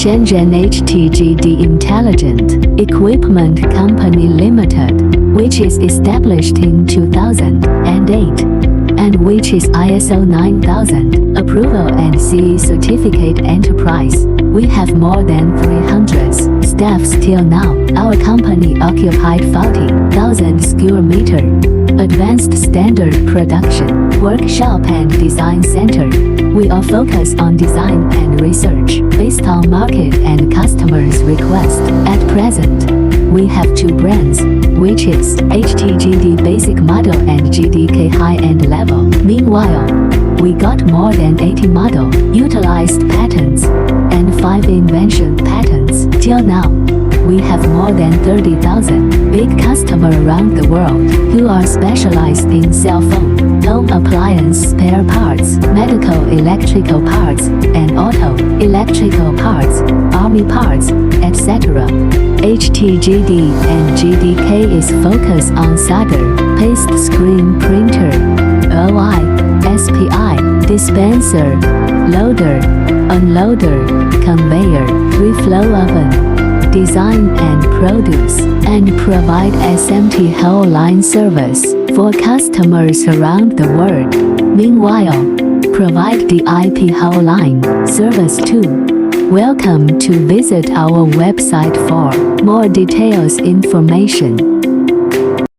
Shenzhen HTGD Intelligent Equipment Company Limited, which is established in 2008, and which is ISO 9000 approval and CE certificate enterprise. We have more than 300 staffs till now. Our company occupied 40,000 square meter. Advanced standard production, workshop and design center. We are focused on design and research based on market and customers' request. At present, we have two brands, which is HTGD basic model and GDK high-end level. Meanwhile, we got more than 80 model utilized patents and 5 invention patents. Till now, we have more than 30,000 big customers around the world who are specialized in cell phone, home appliance spare parts, medical electrical parts, and auto electrical parts, army parts, etc. HTGD and GDK is focused on solder, paste screen printer, AOI, SPI, dispenser, loader, unloader, conveyor, reflow oven, design and produce, and provide SMT whole line service for customers around the world. Meanwhile, provide the IP whole line service too. Welcome to visit our website for more details information.